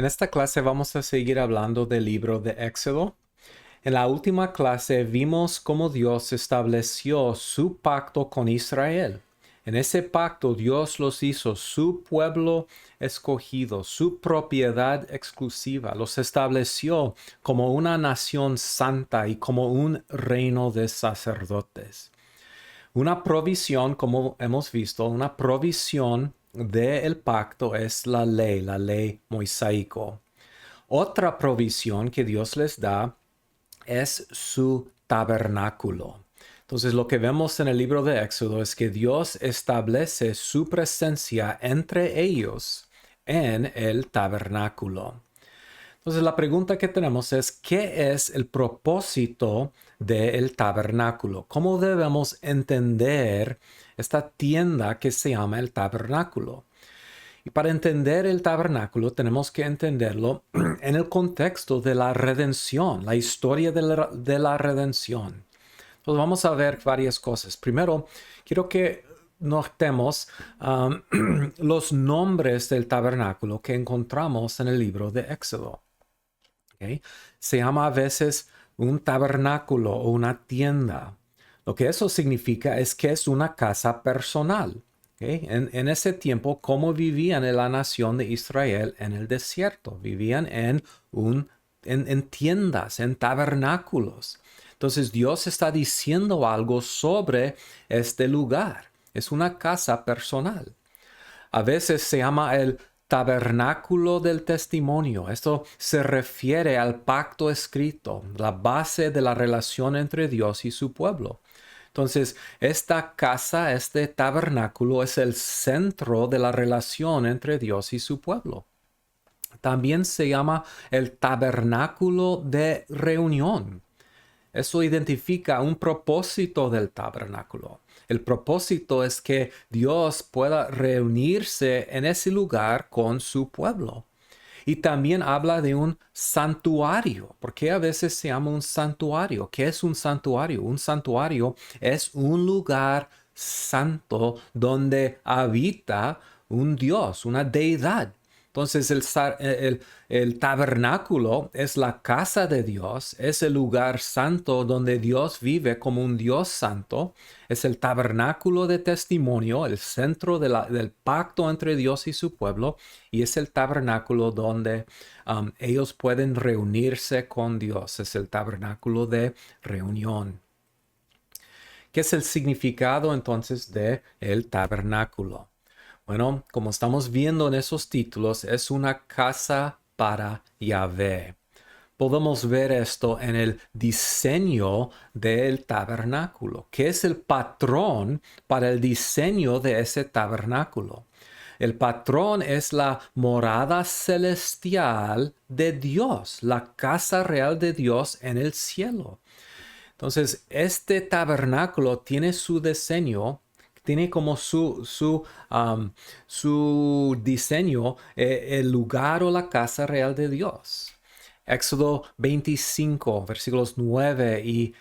En esta clase vamos a seguir hablando del libro de Éxodo. En la última clase vimos cómo Dios estableció su pacto con Israel. En ese pacto Dios los hizo su pueblo escogido, su propiedad exclusiva. Los estableció como una nación santa y como un reino de sacerdotes. Una provisión, como hemos visto, una provisión del pacto es la ley mosaico. Otra provisión que Dios les da es su tabernáculo. Entonces lo que vemos en el libro de Éxodo es que Dios establece su presencia entre ellos en el tabernáculo. Entonces la pregunta que tenemos es, ¿qué es el propósito del tabernáculo? ¿Cómo debemos entender esta tienda que se llama el tabernáculo? Y para entender el tabernáculo tenemos que entenderlo en el contexto de la redención, la historia de la redención. Entonces vamos a ver varias cosas. Primero, quiero que notemos los nombres del tabernáculo que encontramos en el libro de Éxodo. ¿Okay? Se llama a veces un tabernáculo o una tienda. Lo que eso significa es que es una casa personal. ¿Okay? En ese tiempo, ¿cómo vivían en la nación de Israel en el desierto? Vivían en tiendas, en tabernáculos. Entonces Dios está diciendo algo sobre este lugar. Es una casa personal. A veces se llama el tabernáculo del testimonio. Esto se refiere al pacto escrito, la base de la relación entre Dios y su pueblo. Entonces, esta casa, este tabernáculo es el centro de la relación entre Dios y su pueblo. También se llama el tabernáculo de reunión. Eso identifica un propósito del tabernáculo. El propósito es que Dios pueda reunirse en ese lugar con su pueblo. Y también habla de un santuario, porque a veces se llama un santuario. ¿Qué es un santuario? Un santuario es un lugar santo donde habita un Dios, una deidad. Entonces el tabernáculo es la casa de Dios, es el lugar santo donde Dios vive como un Dios santo, es el tabernáculo de testimonio, el centro del pacto entre Dios y su pueblo, y es el tabernáculo donde ellos pueden reunirse con Dios, es el tabernáculo de reunión. ¿Qué es el significado entonces de el tabernáculo? Bueno, como estamos viendo en esos títulos, es una casa para Yahvé. Podemos ver esto en el diseño del tabernáculo, que es el patrón para el diseño de ese tabernáculo. El patrón es la morada celestial de Dios, la casa real de Dios en el cielo. Entonces, este tabernáculo tiene su diseño, tiene como su diseño, el lugar o la casa real de Dios. Éxodo 25, versículos 9 y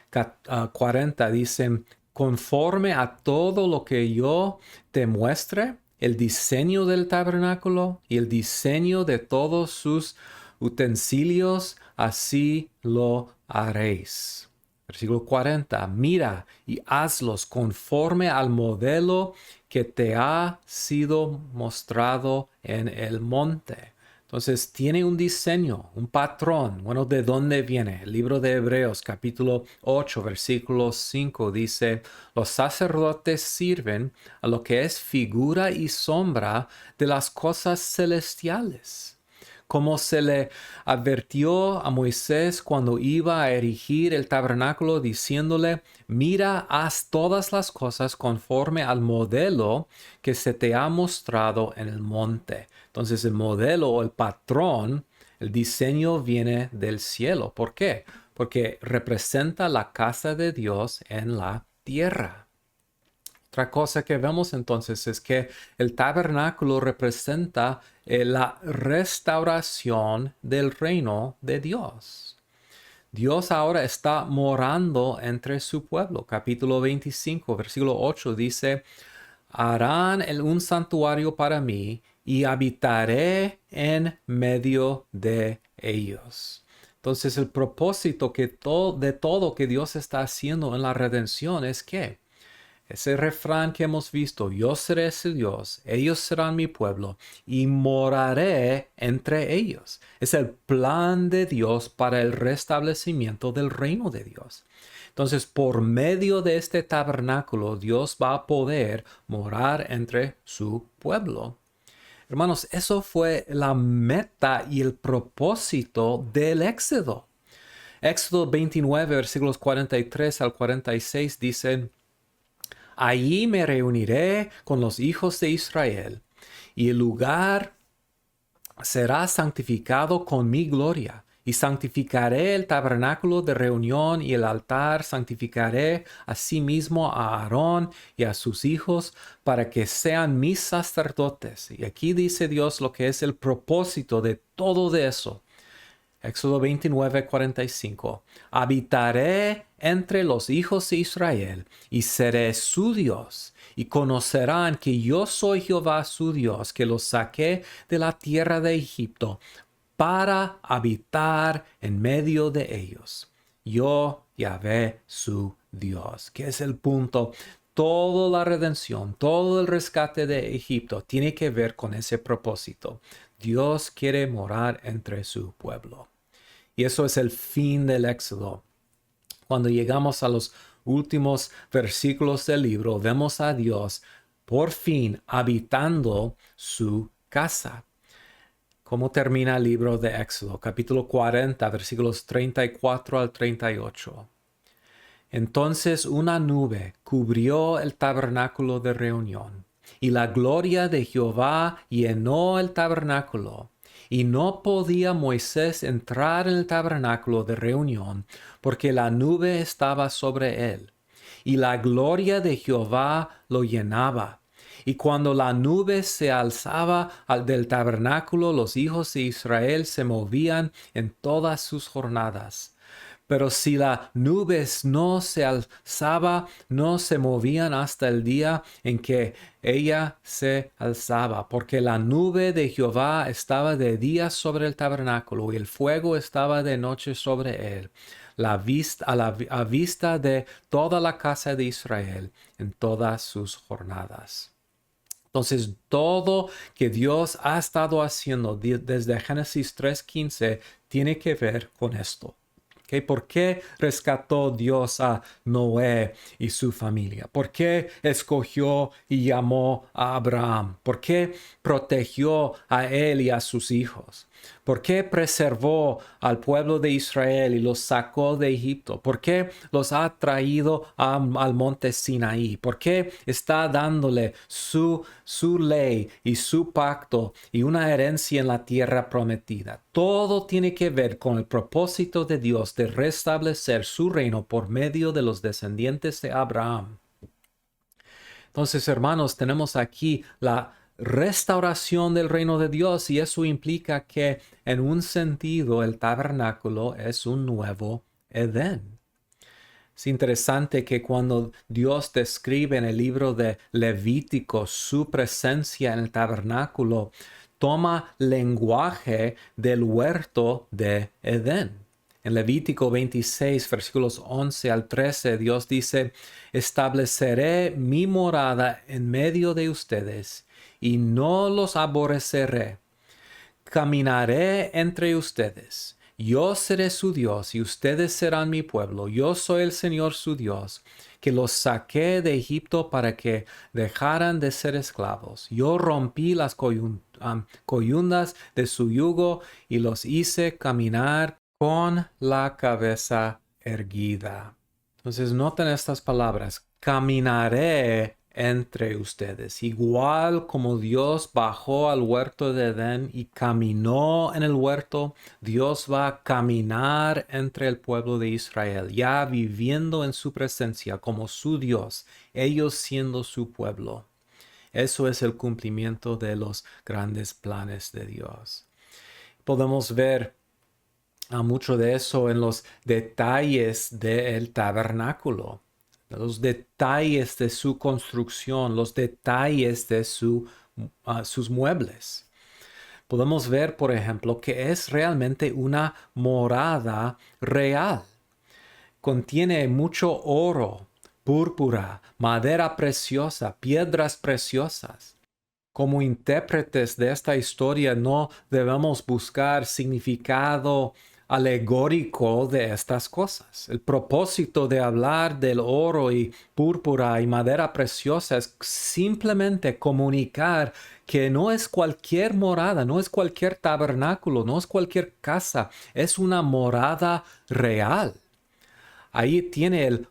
40 dicen, conforme a todo lo que yo te muestre, el diseño del tabernáculo y el diseño de todos sus utensilios, así lo haréis. Versículo 40, mira y hazlos conforme al modelo que te ha sido mostrado en el monte. Entonces tiene un diseño, un patrón. Bueno, ¿de dónde viene? El libro de Hebreos capítulo 8, versículo 5 dice, los sacerdotes sirven a lo que es figura y sombra de las cosas celestiales, como se le advirtió a Moisés cuando iba a erigir el tabernáculo, diciéndole, mira, haz todas las cosas conforme al modelo que se te ha mostrado en el monte. Entonces el modelo o el patrón, el diseño viene del cielo. ¿Por qué? Porque representa la casa de Dios en la tierra. Otra cosa que vemos entonces es que el tabernáculo representa la restauración del reino de Dios. Dios ahora está morando entre su pueblo. Capítulo 25, versículo 8 dice, harán un santuario para mí y habitaré en medio de ellos. Entonces el propósito de todo que Dios está haciendo en la redención es que ese refrán que hemos visto, yo seré su Dios, ellos serán mi pueblo y moraré entre ellos. Es el plan de Dios para el restablecimiento del reino de Dios. Entonces, por medio de este tabernáculo, Dios va a poder morar entre su pueblo. Hermanos, eso fue la meta y el propósito del Éxodo. Éxodo 29, versículos 43 al 46 dicen: Allí me reuniré con los hijos de Israel, y el lugar será santificado con mi gloria. Y santificaré el tabernáculo de reunión y el altar, santificaré asimismo a Aarón y a sus hijos para que sean mis sacerdotes. Y aquí dice Dios lo que es el propósito de todo de eso. Éxodo 29, 45. Habitaré entre los hijos de Israel y seré su Dios, y conocerán que yo soy Jehová su Dios, que los saqué de la tierra de Egipto para habitar en medio de ellos. Yo, Yahvé, su Dios. ¿Qué es el punto? Toda la redención, todo el rescate de Egipto tiene que ver con ese propósito. Dios quiere morar entre su pueblo. Y eso es el fin del Éxodo. Cuando llegamos a los últimos versículos del libro, vemos a Dios por fin habitando su casa. ¿Cómo termina el libro de Éxodo? Capítulo 40, versículos 34 al 38. Entonces una nube cubrió el tabernáculo de reunión, y la gloria de Jehová llenó el tabernáculo. Y no podía Moisés entrar en el tabernáculo de reunión, porque la nube estaba sobre él, y la gloria de Jehová lo llenaba. Y cuando la nube se alzaba del tabernáculo, los hijos de Israel se movían en todas sus jornadas. Pero si la nube no se alzaba, no se movían hasta el día en que ella se alzaba, porque la nube de Jehová estaba de día sobre el tabernáculo y el fuego estaba de noche sobre él, a vista de toda la casa de Israel en todas sus jornadas. Entonces, todo que Dios ha estado haciendo desde Génesis 3:15 tiene que ver con esto. ¿Okay? ¿Por qué rescató Dios a Noé y su familia? ¿Por qué escogió y llamó a Abraham? ¿Por qué protegió a él y a sus hijos? ¿Por qué preservó al pueblo de Israel y los sacó de Egipto? ¿Por qué los ha traído al monte Sinaí? ¿Por qué está dándole su ley y su pacto y una herencia en la tierra prometida? Todo tiene que ver con el propósito de Dios de restablecer su reino por medio de los descendientes de Abraham. Entonces, hermanos, tenemos aquí la restauración del reino de Dios, y eso implica que en un sentido el tabernáculo es un nuevo Edén. Es interesante que cuando Dios describe en el libro de Levítico su presencia en el tabernáculo, toma lenguaje del huerto de Edén. En Levítico 26, versículos 11 al 13, Dios dice: estableceré mi morada en medio de ustedes y no los aborreceré. Caminaré entre ustedes. Yo seré su Dios y ustedes serán mi pueblo. Yo soy el Señor su Dios, que los saqué de Egipto para que dejaran de ser esclavos. Yo rompí las coyundas de su yugo y los hice caminar con la cabeza erguida. Entonces noten estas palabras: caminaré entre ustedes, igual como Dios bajó al huerto de Edén y caminó en el huerto. Dios va a caminar entre el pueblo de Israel, ya viviendo en su presencia como su Dios, ellos siendo su pueblo. Eso es el cumplimiento de los grandes planes de Dios. Podemos ver mucho de eso en los detalles del tabernáculo, los detalles de su construcción, los detalles de su sus muebles. Podemos ver, por ejemplo, que es realmente una morada real. Contiene mucho oro, púrpura, madera preciosa, piedras preciosas. Como intérpretes de esta historia no debemos buscar significado alegórico de estas cosas. El propósito de hablar del oro y púrpura y madera preciosa es simplemente comunicar que no es cualquier morada, no es cualquier tabernáculo, no es cualquier casa, es una morada real. Ahí tiene el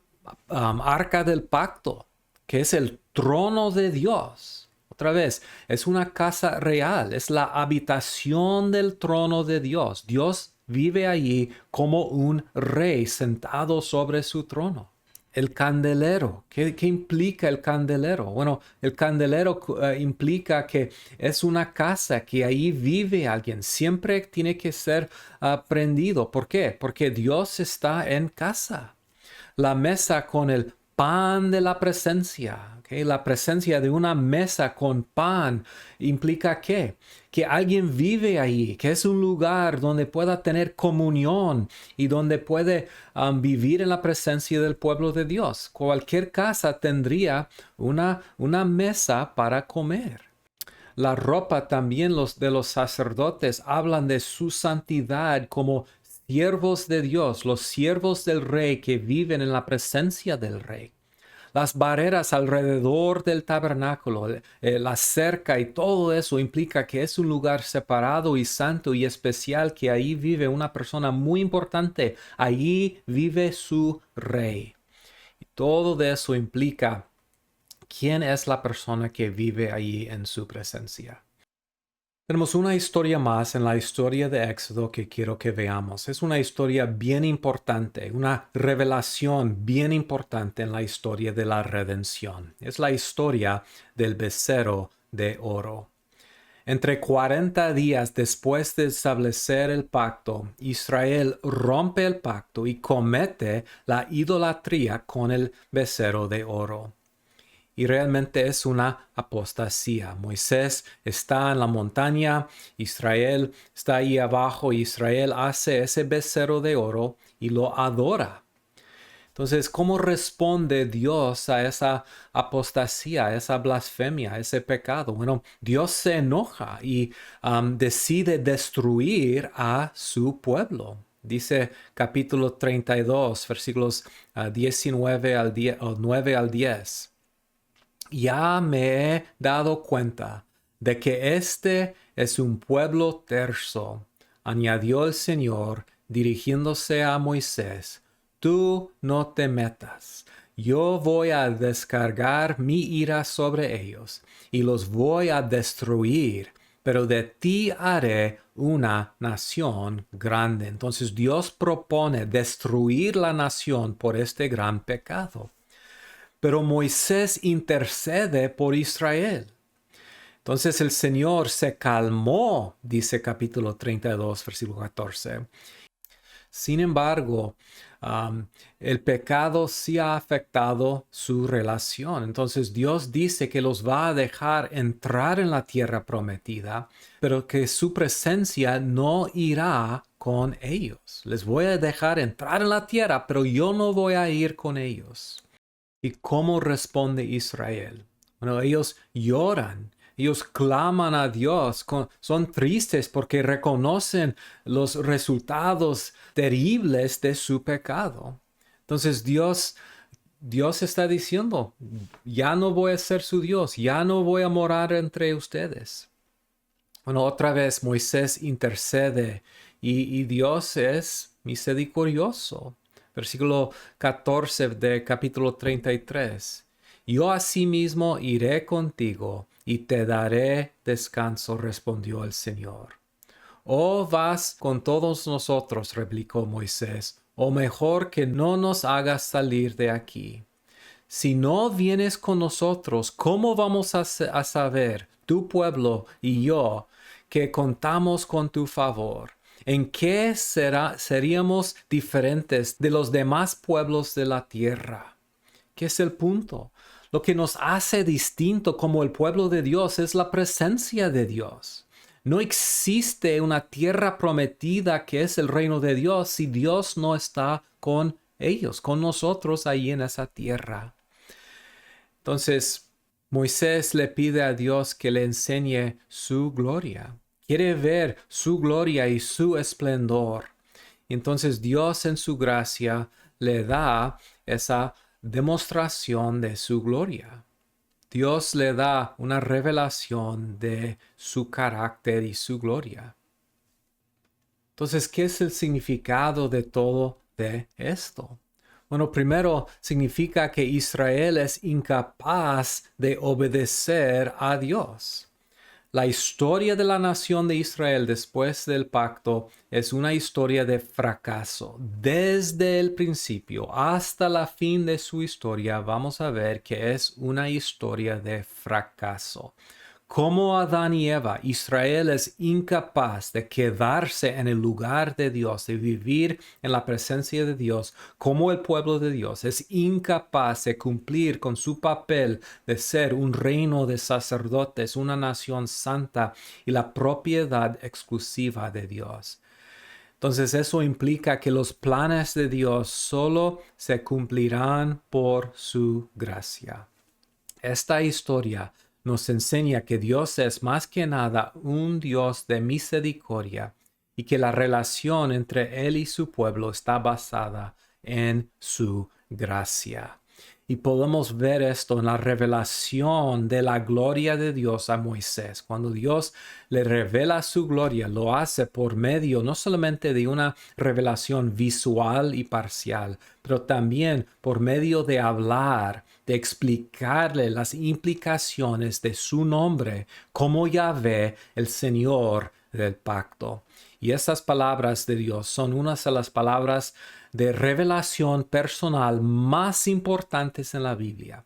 arca del pacto, que es el trono de Dios. Otra vez, es una casa real, es la habitación del trono de Dios. Dios vive allí como un rey sentado sobre su trono. El candelero, ¿qué implica el candelero? Bueno, el candelero implica que es una casa, que ahí vive alguien. Siempre tiene que ser prendido. ¿Por qué? Porque Dios está en casa. La mesa con el pan de la presencia. ¿Okay? La presencia de una mesa con pan implica ¿qué? Que alguien vive ahí, que es un lugar donde pueda tener comunión y donde puede vivir en la presencia del pueblo de Dios. Cualquier casa tendría una mesa para comer. La ropa también de los sacerdotes hablan de su santidad como siervos de Dios, los siervos del rey que viven en la presencia del rey. Las barreras alrededor del tabernáculo, la cerca y todo eso implica que es un lugar separado y santo y especial, que ahí vive una persona muy importante. Allí vive su rey. Y todo de eso implica quién es la persona que vive allí en su presencia. Tenemos una historia más en la historia de Éxodo que quiero que veamos. Es una historia bien importante, una revelación bien importante en la historia de la redención. Es la historia del becerro de oro. Entre 40 días después de establecer el pacto, Israel rompe el pacto y comete la idolatría con el becerro de oro. Y realmente es una apostasía. Moisés está en la montaña, Israel está ahí abajo, Israel hace ese becerro de oro y lo adora. Entonces, ¿cómo responde Dios a esa apostasía, a esa blasfemia, a ese pecado? Bueno, Dios se enoja y decide destruir a su pueblo. Dice capítulo 32, versículos 19 al 10, o 9 al 10. Ya me he dado cuenta de que este es un pueblo terso, añadió el Señor, dirigiéndose a Moisés. Tú no te metas. Yo voy a descargar mi ira sobre ellos y los voy a destruir, pero de ti haré una nación grande. Entonces Dios propone destruir la nación por este gran pecado. Pero Moisés intercede por Israel. Entonces el Señor se calmó, dice capítulo 32, versículo 14. Sin embargo, el pecado sí ha afectado su relación. Entonces Dios dice que los va a dejar entrar en la tierra prometida, pero que su presencia no irá con ellos. Les voy a dejar entrar en la tierra, pero yo no voy a ir con ellos. ¿Y cómo responde Israel? Bueno, ellos lloran, ellos claman a Dios, son tristes porque reconocen los resultados terribles de su pecado. Entonces Dios está diciendo, ya no voy a ser su Dios, ya no voy a morar entre ustedes. Bueno, otra vez Moisés intercede y Dios es misericordioso. Versículo 14 de capítulo 33. Yo asimismo iré contigo y te daré descanso, respondió el Señor. ¿O vas con todos nosotros? Replicó Moisés. O mejor que no nos hagas salir de aquí. Si no vienes con nosotros, ¿cómo vamos a saber, tu pueblo y yo, que contamos con tu favor? ¿En qué seríamos diferentes de los demás pueblos de la tierra? ¿Qué es el punto? Lo que nos hace distinto como el pueblo de Dios es la presencia de Dios. No existe una tierra prometida que es el reino de Dios si Dios no está con ellos, con nosotros ahí en esa tierra. Entonces, Moisés le pide a Dios que le enseñe su gloria. Quiere ver su gloria y su esplendor. Entonces Dios en su gracia le da esa demostración de su gloria. Dios le da una revelación de su carácter y su gloria. Entonces, ¿qué es el significado de todo de esto? Bueno, primero significa que Israel es incapaz de obedecer a Dios. La historia de la nación de Israel después del pacto es una historia de fracaso. Desde el principio hasta la fin de su historia vamos a ver que es una historia de fracaso. Como Adán y Eva, Israel es incapaz de quedarse en el lugar de Dios, de vivir en la presencia de Dios, como el pueblo de Dios. Es incapaz de cumplir con su papel de ser un reino de sacerdotes, una nación santa y la propiedad exclusiva de Dios. Entonces eso implica que los planes de Dios solo se cumplirán por su gracia. Esta historia nos enseña que Dios es más que nada un Dios de misericordia y que la relación entre Él y su pueblo está basada en su gracia. Y podemos ver esto en la revelación de la gloria de Dios a Moisés. Cuando Dios le revela su gloria, lo hace por medio no solamente de una revelación visual y parcial, pero también por medio de hablar, de explicarle las implicaciones de su nombre como Yahvé, el Señor del pacto. Y estas palabras de Dios son unas de las palabras de revelación personal más importantes en la Biblia.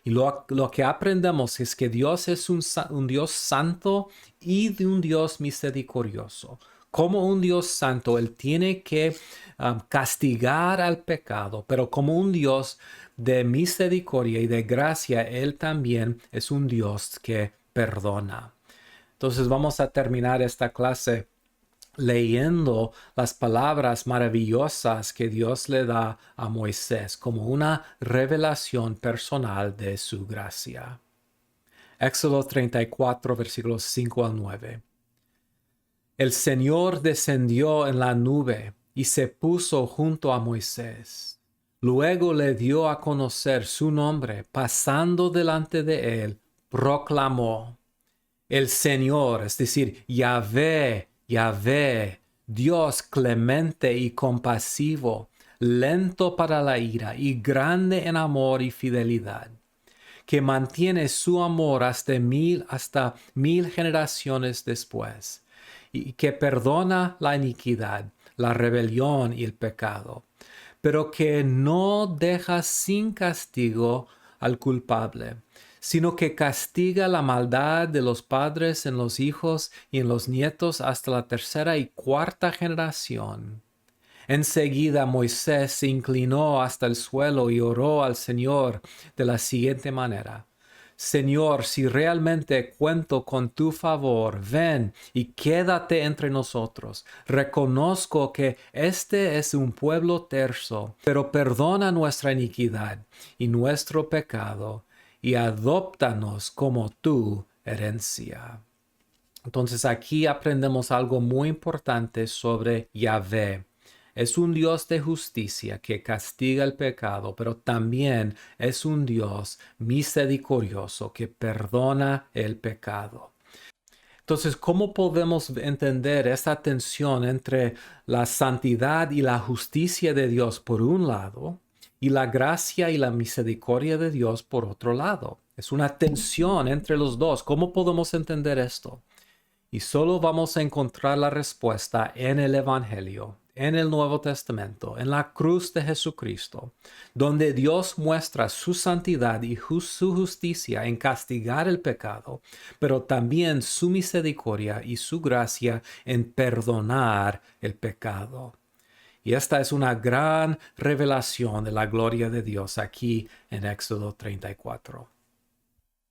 Y lo que aprendemos es que Dios es un Dios santo y de un Dios misericordioso. Como un Dios santo, Él tiene que castigar al pecado, pero como un Dios de misericordia y de gracia, Él también es un Dios que perdona. Entonces vamos a terminar esta clase leyendo las palabras maravillosas que Dios le da a Moisés como una revelación personal de su gracia. Éxodo 34, versículos 5 al 9. El Señor descendió en la nube y se puso junto a Moisés. Luego le dio a conocer su nombre, pasando delante de él, proclamó: El Señor, es decir, Yahvé, Yahvé, Dios clemente y compasivo, lento para la ira y grande en amor y fidelidad, que mantiene su amor hasta mil generaciones después, y que perdona la iniquidad, la rebelión y el pecado, pero que no deja sin castigo al culpable, sino que castiga la maldad de los padres en los hijos y en los nietos hasta la tercera y cuarta generación. Enseguida Moisés se inclinó hasta el suelo y oró al Señor de la siguiente manera: Señor, si realmente cuento con tu favor, ven y quédate entre nosotros. Reconozco que este es un pueblo terso, pero perdona nuestra iniquidad y nuestro pecado, y adóptanos como tu herencia. Entonces aquí aprendemos algo muy importante sobre Yahvé. Es un Dios de justicia que castiga el pecado, pero también es un Dios misericordioso que perdona el pecado. Entonces, ¿cómo podemos entender esta tensión entre la santidad y la justicia de Dios por un lado y la gracia y la misericordia de Dios por otro lado? Es una tensión entre los dos. ¿Cómo podemos entender esto? Y solo vamos a encontrar la respuesta en el Evangelio, en el Nuevo Testamento, en la cruz de Jesucristo, donde Dios muestra su santidad y su justicia en castigar el pecado, pero también su misericordia y su gracia en perdonar el pecado. Y esta es una gran revelación de la gloria de Dios aquí en Éxodo 34.